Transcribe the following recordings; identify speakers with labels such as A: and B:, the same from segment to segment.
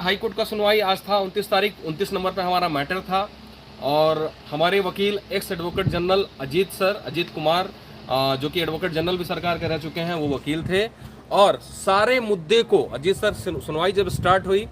A: High court का सुनवाई आज था 29 तारीख। 29 नंबर पे हमारा मैटर था और हमारे वकील x advocate general Ajit Kumar, जो कि एडवोकेट जनरल भी सरकार के रह चुके हैं, वो वकील थे। और सारे मुद्दे को अजीत सर सुनवाई जब स्टार्ट हुई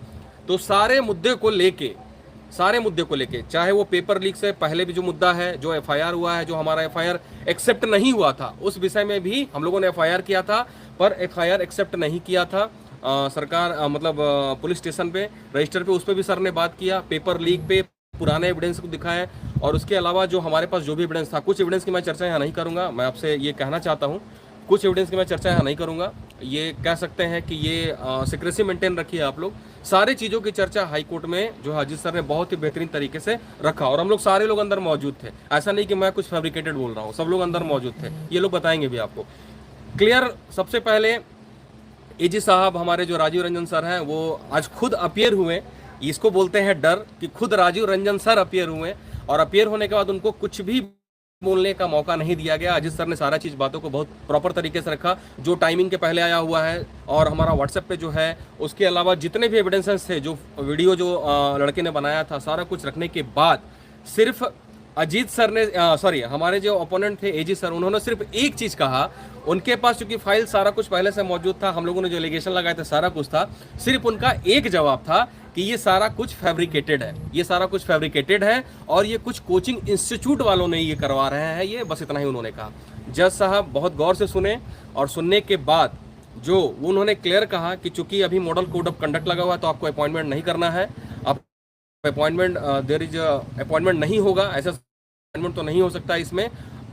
A: तो सारे मुद्दे को लेके चाहे वो पेपर लीक से पहले भी जो मुद्दा है, जो एफआईआर हुआ है, जो हमारा एफआईआर एक्सेप्ट नहीं हुआ था, उस विषय में भी हम लोगों ने एफआईआर किया था, पर एफआईआर एक्सेप्ट नहीं किया था सरकार, मतलब पुलिस स्टेशन पे रजिस्टर पे, उस पर भी सर ने बात किया। पेपर लीक पे पुराने एविडेंस को दिखाया और उसके अलावा जो हमारे पास जो भी एविडेंस था, कुछ एविडेंस की मैं चर्चा यहाँ नहीं करूँगा, मैं आपसे ये कहना चाहता हूँ, कुछ एविडेंस की मैं चर्चा यहाँ नहीं करूँगा। ये कह सकते हैं कि ये सिक्रेसी मेंटेन रखिए आप लोग। सारी चीज़ों की चर्चा हाई कोर्ट में जो अजीत सर ने बहुत ही बेहतरीन तरीके से रखा और हम लोग सारे लोग अंदर मौजूद थे। ऐसा नहीं कि मैं कुछ फैब्रिकेटेड बोल रहा हूँ, सब लोग अंदर मौजूद थे। ये लोग बताएंगे भी आपको क्लियर। सबसे पहले एजी साहब हमारे जो राजीव रंजन सर हैं वो आज खुद अपीयर हुए। इसको बोलते हैं डर कि खुद राजीव रंजन सर अपीयर हुए और अपीयर होने के बाद उनको कुछ भी बोलने का मौका नहीं दिया गया। अजीत सर ने सारा चीज़ बातों को बहुत प्रॉपर तरीके से रखा, जो टाइमिंग के पहले आया हुआ है और हमारा व्हाट्सएप पे जो है, उसके अलावा जितने भी एविडेंसेस थे, जो वीडियो जो लड़के ने बनाया था, सारा कुछ रखने के बाद सिर्फ अजीत सर ने हमारे जो ओपोनेंट थे एजी सर, उन्होंने सिर्फ एक चीज़ कहा। उनके पास चूंकि फाइल सारा कुछ पहले से मौजूद था, हम लोगों ने जो एलिगेशन लगाए थे सारा कुछ था, सिर्फ उनका एक जवाब था कि ये सारा कुछ फैब्रिकेटेड है, ये सारा कुछ फैब्रिकेटेड है और ये कुछ कोचिंग इंस्टीट्यूट वालों ने ये करवा रहे हैं, ये बस इतना ही उन्होंने कहा। जज साहब बहुत गौर से सुने और सुनने के बाद जो उन्होंने क्लियर कहा कि चूंकि अभी मॉडल कोड ऑफ कंडक्ट लगा हुआ है तो आपको अपॉइंटमेंट नहीं करना है, आप अपॉइंटमेंट देयर इज अपॉइंटमेंट नहीं होगा, ऐसा अपॉइंटमेंट तो नहीं हो सकता। इसमें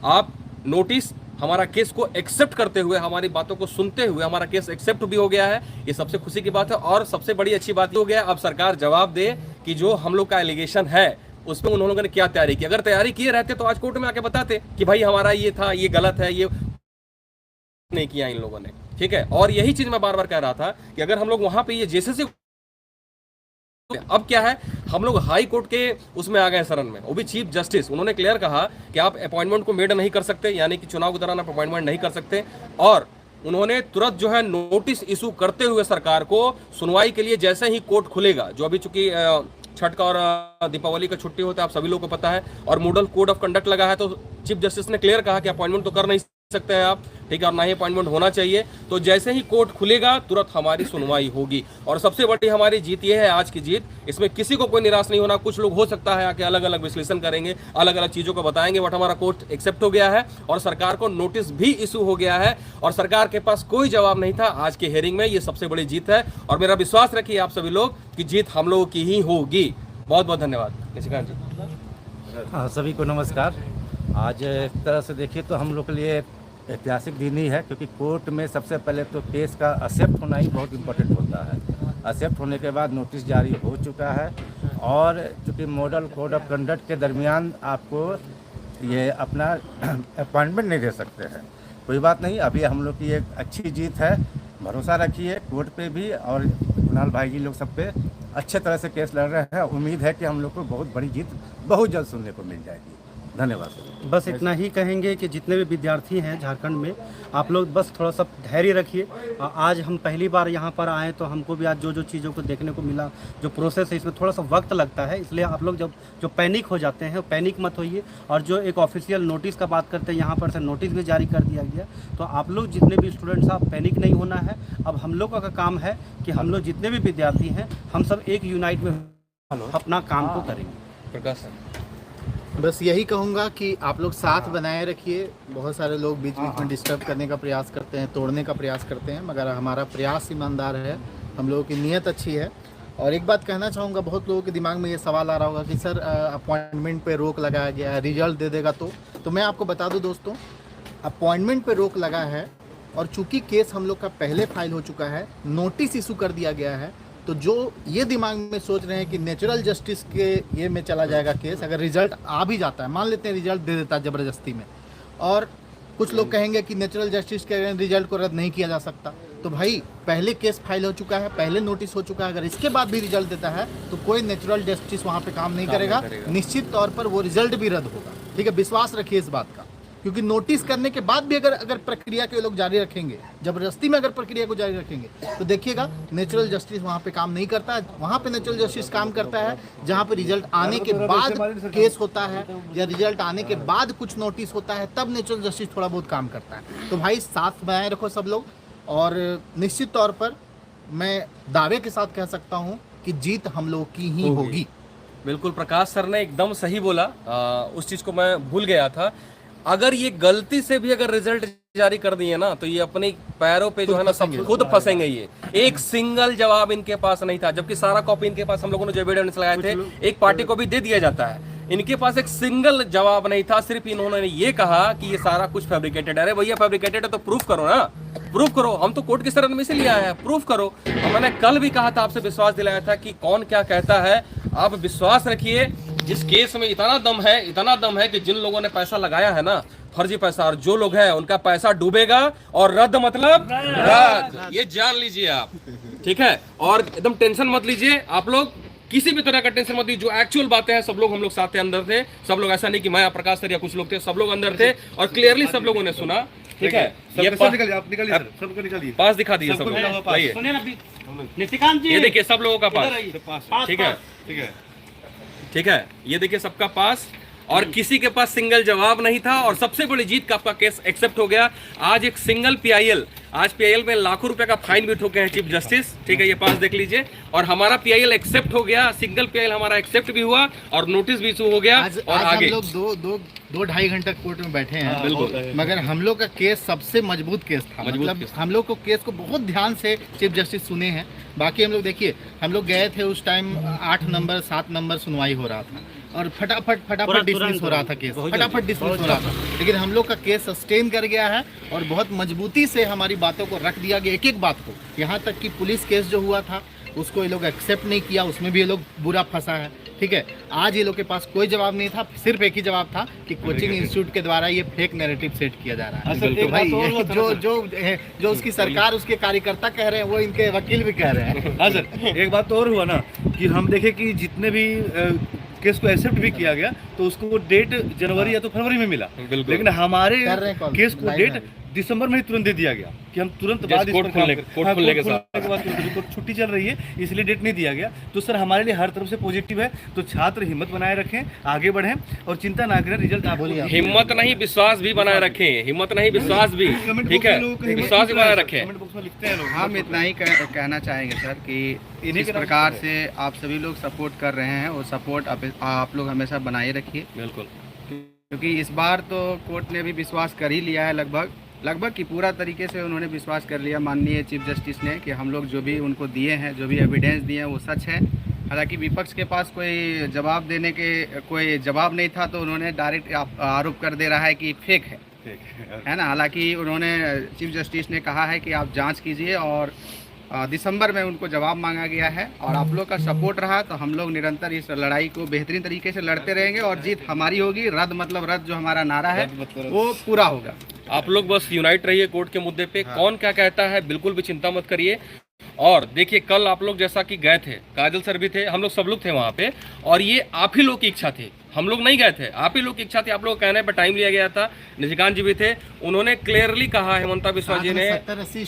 A: आप नोटिस हमारा केस को एक्सेप्ट करते हुए, हमारी बातों को सुनते हुए हमारा केस एक्सेप्ट भी हो गया है, ये सबसे खुशी की बात है। और सबसे बड़ी अच्छी बात हो गया, अब सरकार जवाब दे कि जो हम लोग का एलिगेशन है उसमें उन लोगों ने क्या तैयारी की। अगर तैयारी किए रहते तो आज कोर्ट में आके बताते कि भाई हमारा ये था, ये गलत है, ये नहीं किया इन लोगों ने, ठीक है। और यही चीज मैं बार बार कह रहा था कि अगर हम लोग वहां पे ये जैसे अब क्या है, हम लोग हाई कोर्ट के उसमें आ गए शरण में, वो भी चीफ जस्टिस। उन्होंने क्लियर कहा कि आप अपॉइंटमेंट को मेड नहीं कर सकते, यानी कि चुनाव के दौरान आप अपॉइंटमेंट नहीं कर सकते। और उन्होंने तुरंत जो है नोटिस इशू करते हुए सरकार को सुनवाई के लिए जैसे ही कोर्ट खुलेगा, जो अभी चूंकि छठ का और दीपावली का छुट्टी होता है, आप सभी लोगों को पता है, और मॉडल कोड ऑफ कंडक्ट लगा है, तो चीफ जस्टिस ने क्लियर कहा कि अपॉइंटमेंट तो कर नहीं सकते हैं आप, ठीक है, और ना ही अपॉइंटमेंट होना चाहिए। तो जैसे ही कोर्ट खुलेगा तुरंत हमारी सुनवाई होगी और सबसे बड़ी हमारी जीत ये है आज की जीत। इसमें किसी को कोई निराश नहीं होना। कुछ लोग हो सकता है आके अलग अलग विश्लेषण करेंगे, अलग अलग चीज़ों को बताएंगे, बट हमारा कोर्ट एक्सेप्ट हो गया है और सरकार को नोटिस भी इशू हो गया है और सरकार के पास कोई जवाब नहीं था आज के हेयरिंग में। ये सबसे बड़ी जीत है और मेरा विश्वास रखिए आप सभी लोग कि जीत हम लोगों की ही होगी। बहुत बहुत धन्यवाद निशिकांत जी।
B: हाँ, सभी को नमस्कार। आज एक तरह से देखिए तो हम लोग के लिए ऐतिहासिक दिन ही है, क्योंकि कोर्ट में सबसे पहले तो केस का एक्सेप्ट होना ही बहुत इम्पोर्टेंट होता है। एक्सेप्ट होने के बाद नोटिस जारी हो चुका है और चूँकि मॉडल कोड ऑफ कंडक्ट के दरमियान आपको ये अपना अपॉइंटमेंट नहीं दे सकते हैं, कोई बात नहीं, अभी हम लोग की एक अच्छी जीत है। भरोसा रखिए कोर्ट पे भी और कुणाल भाई जी लोग सब पे अच्छे तरह से केस लड़ रहे हैं। उम्मीद है कि हम लोग को बहुत बड़ी जीत बहुत जल्द सुनने को मिल जाएगी। धन्यवाद।
C: बस इतना ही कहेंगे कि जितने भी विद्यार्थी हैं झारखंड में, आप लोग बस थोड़ा सा धैर्य रखिए। आज हम पहली बार यहाँ पर आए तो हमको भी आज जो जो चीज़ों को देखने को मिला, जो प्रोसेस है, इसमें थोड़ा सा वक्त लगता है, इसलिए आप लोग जब जो पैनिक हो जाते हैं पैनिक मत होइए। और जो एक ऑफिशियल नोटिस का बात करते हैं, यहाँ पर से नोटिस भी जारी कर दिया गया, तो आप लोग जितने भी स्टूडेंट्स आप पैनिक नहीं होना है। अब हम लोग का काम है कि हम लोग जितने भी विद्यार्थी हैं हम सब एक यूनाइट में अपना काम को करेंगे।
A: प्रकाश सर,
D: बस यही कहूँगा कि आप लोग साथ बनाए रखिए। बहुत सारे लोग बीच बीच में डिस्टर्ब करने का प्रयास करते हैं, तोड़ने का प्रयास करते हैं, मगर हमारा प्रयास ईमानदार है, हम लोगों की नीयत अच्छी है। और एक बात कहना चाहूँगा, बहुत लोगों के दिमाग में ये सवाल आ रहा होगा कि सर अपॉइंटमेंट पे रोक लगाया गया है, रिजल्ट दे देगा तो मैं आपको बता दूं दोस्तों, अपॉइंटमेंट पे रोक लगा है और चूंकि केस हम लोग का पहले फाइल हो चुका है, नोटिस इशू कर दिया गया है, तो जो ये दिमाग में सोच रहे हैं कि नेचुरल जस्टिस के ये में चला जाएगा केस, अगर रिजल्ट आ भी जाता है, मान लेते हैं रिजल्ट दे देता है ज़बरदस्ती में, और कुछ लोग कहेंगे कि नेचुरल जस्टिस के रिजल्ट को रद्द नहीं किया जा सकता, तो भाई पहले केस फाइल हो चुका है, पहले नोटिस हो चुका है, अगर इसके बाद भी रिजल्ट देता है तो कोई नेचुरल जस्टिस वहाँ पे काम नहीं करेगा, निश्चित तौर पर वो रिजल्ट भी रद्द होगा। ठीक है, विश्वास रखिए इस बात का। क्योंकि नोटिस करने के बाद भी अगर प्रक्रिया के लोग जारी रखेंगे, जबरदस्ती में अगर प्रक्रिया को जारी रखेंगे, तो देखिएगा नेचुरल जस्टिस वहाँ पे काम नहीं करता है। वहाँ पे नेचुरल जस्टिस काम करता है जहाँ पे रिजल्ट आने के बाद केस होता है या रिजल्ट आने के बाद कुछ नोटिस होता है, तब नेचुरल जस्टिस थोड़ा बहुत काम करता है। तो भाई साथ बनाए रखो सब लोग, और निश्चित तौर पर मैं दावे के साथ कह सकता हूँ कि जीत हम लोग की ही होगी।
A: बिल्कुल, प्रकाश सर ने एकदम सही बोला। उस चीज को मैं भूल गया था। अगर ये गलती से भी अगर रिजल्ट जारी कर दिए ना, तो ये अपने पैरों पे जो है ना सब खुद फंसेंगे। ये एक सिंगल जवाब इनके पास नहीं था, जबकि सारा कॉपी इनके पास हम लोगों ने जो एविडेंस लगाए थे एक पार्टी को भी दे दिया जाता है। इनके पास एक सिंगल जवाब नहीं था, सिर्फ इन्होंने ये कहा कि ये सारा कुछ फैब्रिकेटेड है। अरे भैया फैब्रिकेटेड है तो प्रूफ करो ना, प्रूफ करो। हम तो कोर्ट की शरण में से लिया है, प्रूफ करो। और मैंने कल भी कहा था, आपसे विश्वास दिलाया था कि कौन क्या कहता है। आप विश्वास रखिए, जिस केस में इतना दम है कि जिन लोगों ने पैसा लगाया है ना, फर्जी पैसा, और जो लोग हैं उनका पैसा डूबेगा और रद्द मतलब रद्द, ये जान लीजिए आप, ठीक है। और एकदम टेंशन मत लीजिए आप लोग, किसी भी तरह का टेंशन मत लीजिए। जो एक्चुअल बातें हैं, सब लोग हम लोग साथ थे, अंदर थे सब लोग। ऐसा नहीं कि मैं प्रकाश सर या कुछ लोग थे, सब लोग अंदर थे और क्लियरली सब लोगों ने सुना, ठीक है। ये पास दिखा दीजिए सब लोग, ये देखिए सब लोगों का पास, ठीक है, ठीक है। ये देखिए सबका पास, और किसी के पास सिंगल जवाब नहीं था। और सबसे बड़ी जीत का आपका केस एक्सेप्ट हो गया। आज एक सिंगल पीआईएल, आज पीआईएल में लाखों रुपए का फाइन भी ठोके हैं चीफ जस्टिस, ठीक है। ये पास देख लीजिए, और हमारा पीआईएल एक्सेप्ट हो गया, सिंगल पीआईएल हमारा एक्सेप्ट भी हुआ और नोटिस भी इशू हो गया। और आगे
D: हम लोग दो ढाई घंटा कोर्ट में बैठे हैं, बिल्कुल, मगर हम लोग का केस सबसे मजबूत केस था। मतलब हम लोग को केस को बहुत ध्यान से चीफ जस्टिस सुने हैं। बाकी हम लोग देखिए, हम लोग गए थे उस टाइम 8 नंबर 7 नंबर सुनवाई हो रहा था और फटाफट डिसमिस हो रहा था केस, फटाफट डिसमिस हो रहा था। लेकिन हम लोग का केस सस्टेन कर गया है और बहुत मजबूती से हमारी बातों को रख दिया गया, एक एक बात को। यहाँ तक कि पुलिस केस जो हुआ था उसको ये लोग एक्सेप्ट नहीं किया, उसमें भी ये लोग बुरा फंसा है, ठीक है। आज ये लोग के पास कोई जवाब नहीं था, सिर्फ एक ही जवाब था कि कोचिंग इंस्टीट्यूट के द्वारा ये फेक नैरेटिव सेट किया जा रहा है। तो भाई जो उसकी सरकार, उसके कार्यकर्ता कह रहे हैं, वो इनके वकील भी कह रहे हैं।
E: हाँ सर, एक बात तो और हुआ ना कि हम देखे कि जितने भी केस को एक्सेप्ट भी किया गया तो उसको डेट जनवरी या तो फरवरी में मिला, लेकिन हमारे केस को डेट दिसंबर में ही तुरंत दे दिया गया कि हम तुरंत बाद
A: कोर्ट खुलने के
E: बाद छुट्टी चल रही है इसलिए डेट नहीं दिया गया। तो सर हमारे लिए हर तरफ से पॉजिटिव है। तो छात्र हिम्मत बनाए रखें, आगे बढ़ें और चिंता ना करें, रिजल्ट आप बोलिए।
A: हिम्मत नहीं विश्वास भी बनाए रखें, हिम्मत नहीं विश्वास भी, ठीक है, विश्वास भी बनाए रखें।
E: कमेंट बॉक्स में लिखते हैं लोग।
F: हम इतना ही कहना चाहेंगे सर कि इस प्रकार से आप सभी लोग सपोर्ट कर रहे हैं और सपोर्ट आप लोग हमेशा बनाए रखिए,
A: बिल्कुल।
F: क्योंकि इस बार तो कोर्ट ने भी विश्वास कर ही लिया है, लगभग कि पूरा तरीके से उन्होंने विश्वास कर लिया माननीय चीफ जस्टिस ने कि हम लोग जो भी उनको दिए हैं, जो भी एविडेंस दिए हैं वो सच है। हालांकि विपक्ष के पास कोई जवाब देने के कोई जवाब नहीं था, तो उन्होंने डायरेक्ट आरोप कर दे रहा है कि फेक है ना। हालांकि उन्होंने चीफ जस्टिस ने कहा है कि आप जांच कीजिए और दिसंबर में उनको जवाब मांगा गया है। और आप लोग का सपोर्ट रहा तो हम लोग निरंतर इस लड़ाई को बेहतरीन तरीके से लड़ते रहेंगे और जीत हमारी होगी। रद्द मतलब रद्द जो हमारा नारा है वो पूरा होगा।
A: आप लोग बस यूनाइट रहिए कोर्ट के मुद्दे पे। कौन क्या कहता है बिल्कुल भी चिंता मत करिए। और देखिए कल आप लोग जैसा कि गए थे, काजल सर भी थे, हम लोग सब लोग थे वहाँ पे, और ये आप ही लोग की इच्छा थी, हम लोग नहीं गए थे, आप ही लोग की इच्छा थी। आप लोग कहने पर टाइम लिया गया था। निशिकांत जी भी थे, उन्होंने क्लियरली कहा, हेमंता बिस्वा जी ने 70-80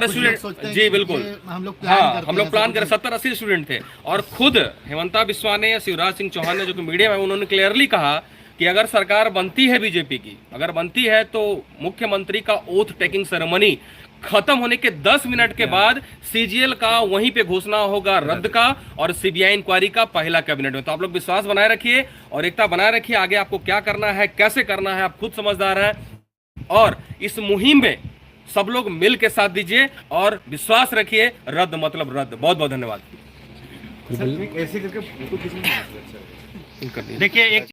A: स्टूडेंट, जी बिल्कुल, हम लोग प्लान कर 70-80 स्टूडेंट थे। और खुद हेमंता बिस्वा ने या शिवराज सिंह चौहान ने, जो कि मीडिया में, उन्होंने क्लियरली कहा कि अगर सरकार बनती है बीजेपी की, अगर बनती है तो मुख्यमंत्री का ओथ टेकिंग सेरेमनी खत्म होने के 10 मिनट के बाद सीजीएल का वहीं पे घोषणा होगा रद्द का और सीबीआई इंक्वायरी का पहला कैबिनेट में। तो आप लोग विश्वास बनाए रखिए और एकता बनाए रखिए। आगे आपको क्या करना है, कैसे करना है, आप खुद समझदार हैं। और इस मुहिम में सब लोग मिल के साथ दीजिए और विश्वास रखिए, रद्द मतलब रद्द। बहुत बहुत धन्यवाद।
C: देखिए एक